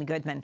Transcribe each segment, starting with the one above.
Goodman.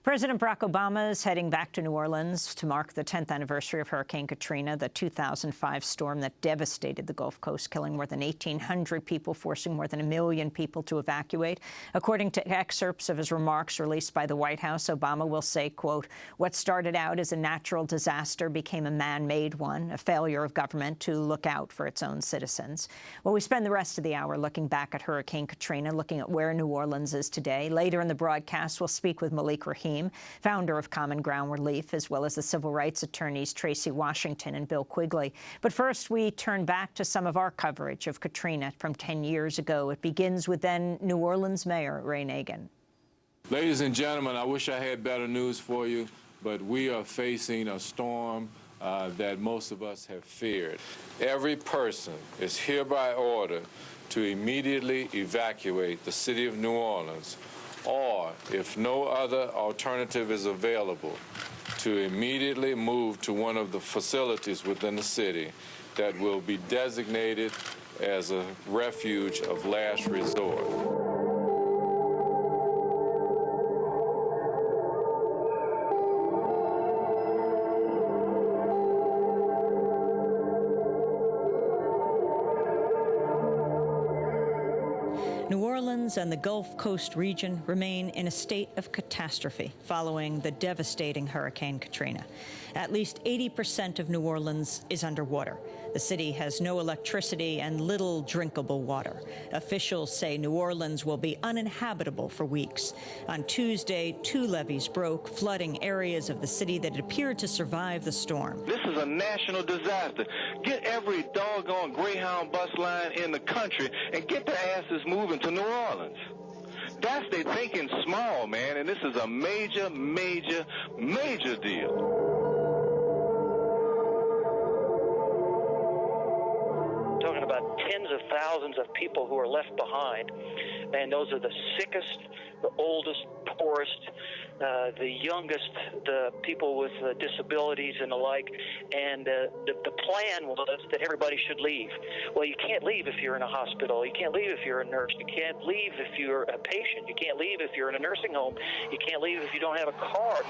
President Barack Obama is heading back to New Orleans to mark the 10th anniversary of Hurricane Katrina, the 2005 storm that devastated the Gulf Coast, killing more than 1,800 people, forcing more than 1 million people to evacuate. According to excerpts of his remarks released by the White House, Obama will say, quote, "What started out as a natural disaster became a man-made one, a failure of government to look out for its own citizens." Well, we spend the rest of the hour looking back at Hurricane Katrina, looking at where New Orleans is today. Later in the broadcast, we'll speak with Malik Rahim, founder of Common Ground Relief, as well as the civil rights attorneys Tracy Washington and Bill Quigley. But first, we turn back to some of our coverage of Katrina from 10 years ago. It begins with then New Orleans Mayor Ray Nagin. Ladies and gentlemen, I wish I had better news for you, but we are facing a storm that most of us have feared. Every person is hereby ordered to immediately evacuate the city of New Orleans, or, if no other alternative is available, to immediately move to one of the facilities within the city that will be designated as a refuge of last resort. New Orleans and the Gulf Coast region remain in a state of catastrophe following the devastating Hurricane Katrina. At least 80% of New Orleans is underwater. The city has no electricity and little drinkable water. Officials say New Orleans will be uninhabitable for weeks. On Tuesday, 2 levees broke, flooding areas of the city that appeared to survive the storm. This is a national disaster. Get every doggone Greyhound bus line in the country and get their asses moving to New Orleans. That's their thinking small, man, and this is a major, major, major deal. Talking about tens of thousands of people who are left behind, and those are the sickest, the oldest, poorest, the youngest, the people with disabilities and the like, and the plan was that everybody should leave. Well, you can't leave if you're in a hospital. You can't leave if you're a nurse. You can't leave if you're a patient. You can't leave if you're in a nursing home. You can't leave if you don't have a card.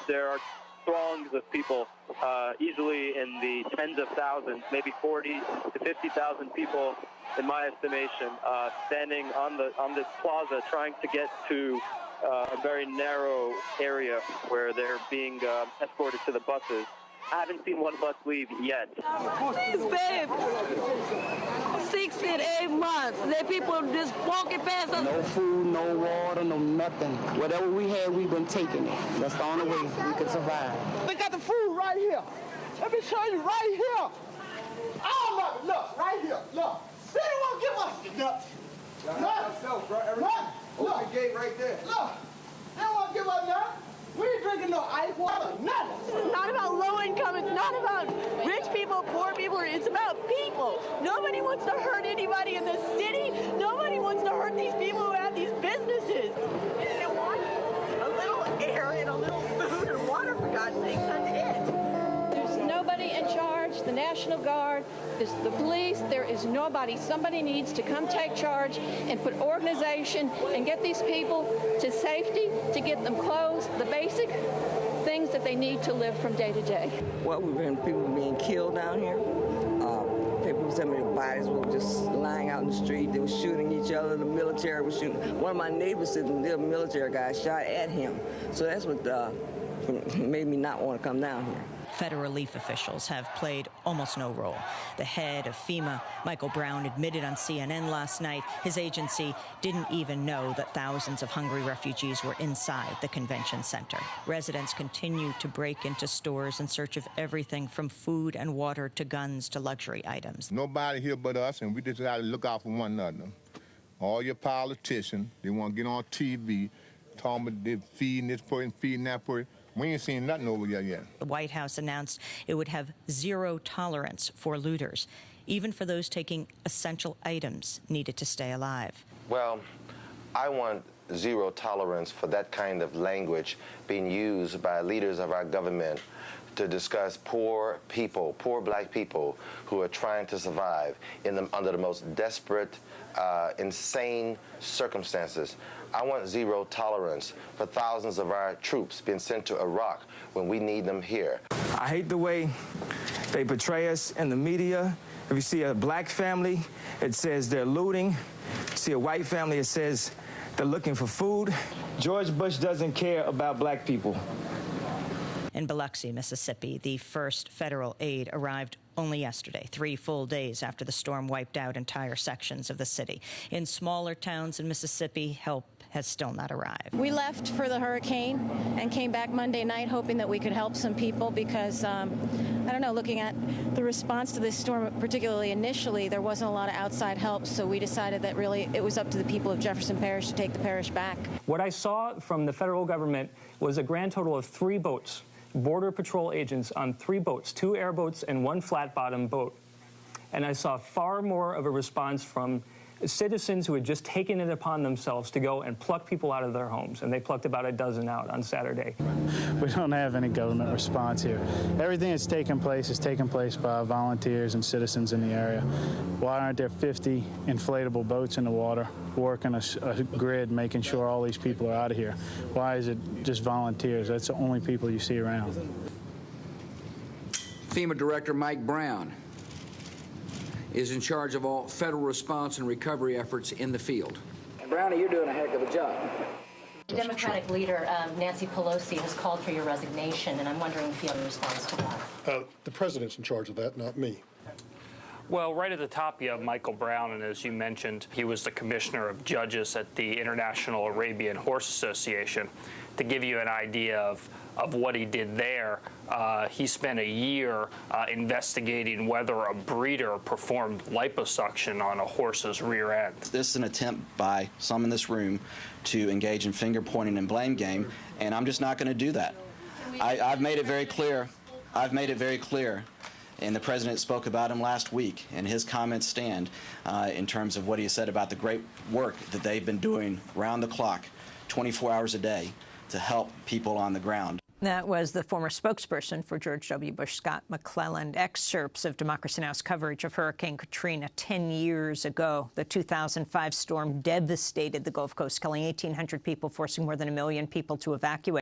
There are throngs of people, easily in the tens of thousands, maybe 40 to 50,000 people, in my estimation, standing on the plaza trying to get to a very narrow area where they're being escorted to the buses. I haven't seen one bus leave yet. Please, babe. 6 and 8 months. Let people just walking past us. No food, no water, no nothing. Whatever we had, we've been taking it. That's the only way we could survive. They got the food right here. Let me show you right here. Oh, look, right here. Look. They won't give us the nuts. Look. Open the gate right there. Look. They won't give us nuts. We ain't drinking no ice water, nothing. This is not about low income. It's not about rich people, poor people. It's about people. Nobody wants to hurt anybody in the city. Nobody wants to hurt these people who have these businesses. They want a little air and a little food and water, for God's sake. That's it. There's nobody in charge. The National Guard, the police, there is nobody. Somebody needs to come take charge and put organization and get these people to safety, to get them clothes, the basic things that they need to live from day to day. What, we've been people being killed down here. People, some of their bodies were just lying out in the street. They were shooting each other. The military was shooting. One of my neighbors said the military guy shot at him. So that's what made me not want to come down here. Federal relief officials have played almost no role. The head of FEMA, Michael Brown, admitted on CNN last night his agency didn't even know that thousands of hungry refugees were inside the convention center. Residents continue to break into stores in search of everything from food and water to guns to luxury items. Nobody here but us, and we just got to look out for one another. All your politicians, they want to get on TV, talking about they're feeding this person, feeding that person. We ain't seen nothing over there yet. The White House announced it would have zero tolerance for looters, even for those taking essential items needed to stay alive. Well, I want zero tolerance for that kind of language being used by leaders of our government to discuss poor people, poor black people who are trying to survive under the most desperate, insane circumstances. I want zero tolerance for thousands of our troops being sent to Iraq when we need them here. I hate the way they portray us in the media. If you see a black family, it says they're looting. See a white family, it says they're looking for food. George Bush doesn't care about black people. In Biloxi, Mississippi, the first federal aid arrived only yesterday, 3 full days after the storm wiped out entire sections of the city. In smaller towns in Mississippi, help has still not arrived. We left for the hurricane and came back Monday night hoping that we could help some people because, I don't know, looking at the response to this storm, particularly initially, there wasn't a lot of outside help, so we decided that really it was up to the people of Jefferson Parish to take the parish back. What I saw from the federal government was a grand total of 3 boats, Border Patrol agents on 3 boats, 2 airboats and 1 flat-bottom boat. And I saw far more of a response from citizens who had just taken it upon themselves to go and pluck people out of their homes, and they plucked about a dozen out on Saturday. We don't have any government response here. Everything that's taken place is taken place by volunteers and citizens in the area. Why aren't there 50 inflatable boats in the water working a grid, making sure all these people are out of here? Why is it just volunteers? That's the only people you see around. FEMA Director Mike Brown is in charge of all federal response and recovery efforts in the field. Brownie, you're doing a heck of a job. Democratic leader Nancy Pelosi has called for your resignation, and I'm wondering if you have a response to that. The president's in charge of that, not me. Well, right at the top, you have Michael Brown, and as you mentioned, he was the commissioner of judges at the International Arabian Horse Association. To give you an idea of what he did there, he spent a year investigating whether a breeder performed liposuction on a horse's rear end. This is an attempt by some in this room to engage in finger-pointing and blame game, and I'm just not going to do that. I've made it very clear. I've made it very clear. And the president spoke about him last week, and his comments stand in terms of what he said about the great work that they've been doing round the clock, 24 hours a day, to help people on the ground. That was the former spokesperson for George W. Bush, Scott McClelland. Excerpts of Democracy Now!'s coverage of Hurricane Katrina 10 years ago. The 2005 storm devastated the Gulf Coast, killing 1,800 people, forcing more than 1 million people to evacuate.